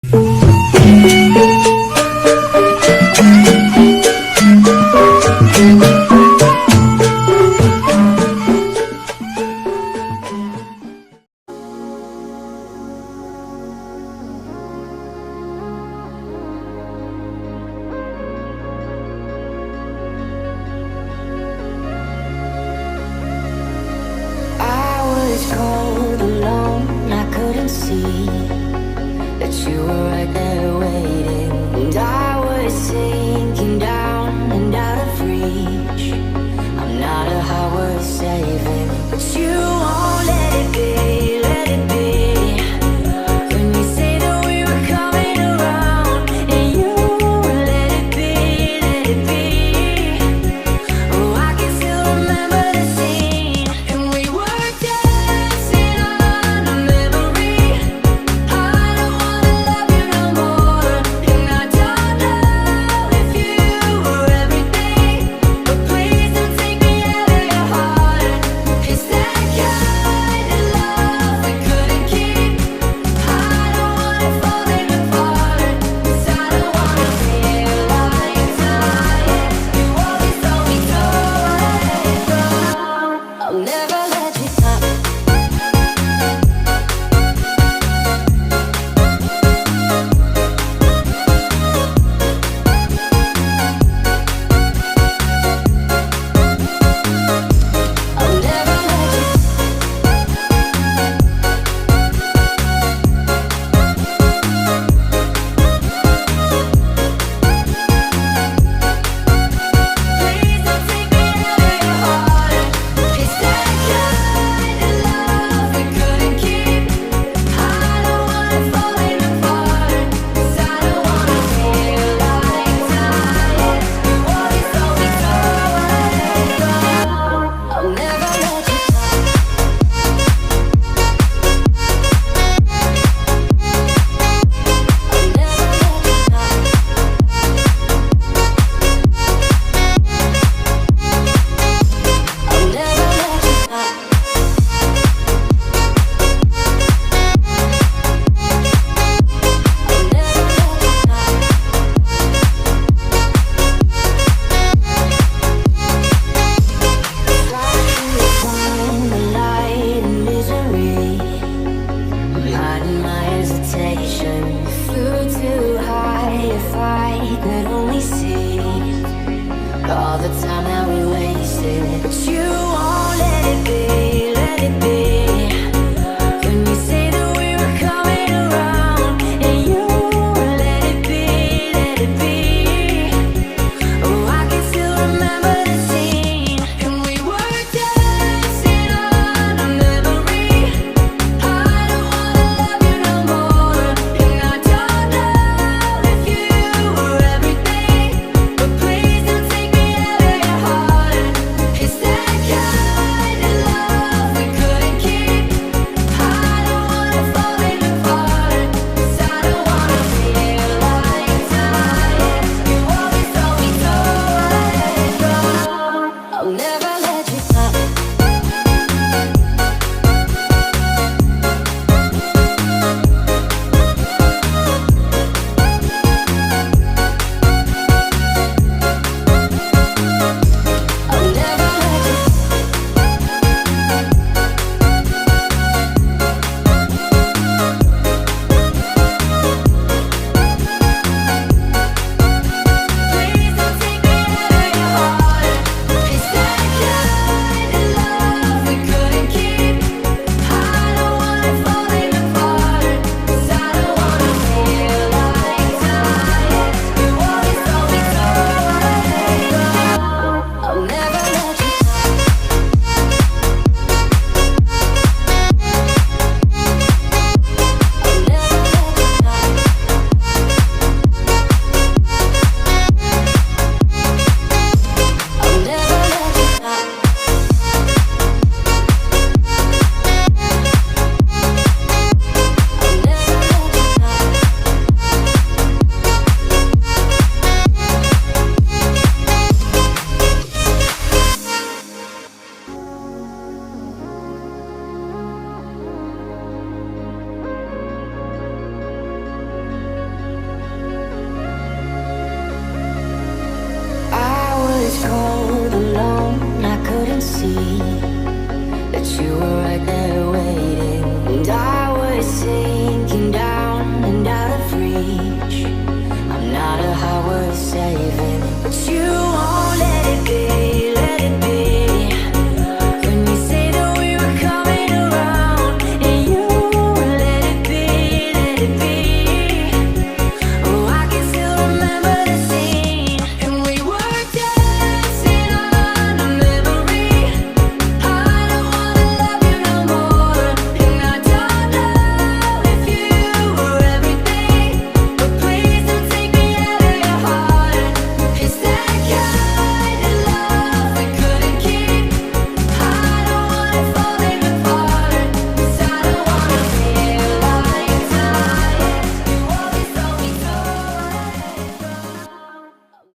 Cold alone, I couldn't see that you were right there waiting, and I was sinking down and out of reach. I'm not a heart worth saving, but you won't let it be, let it be. When you say that we were coming around, and you won't let it be, let it be. Oh, I can still remember the scene, and we were all the time that we wasted, but you won't let it be, let it be. When you say that we were coming around, and you won't let it be, let it be. Oh, I can still remember the scene, and we were dancing on a memory. I don't wanna love you no more, and I don't know if you were everything, but please don't take me out of your heart. Is that cold alone, I couldn't see that you were right there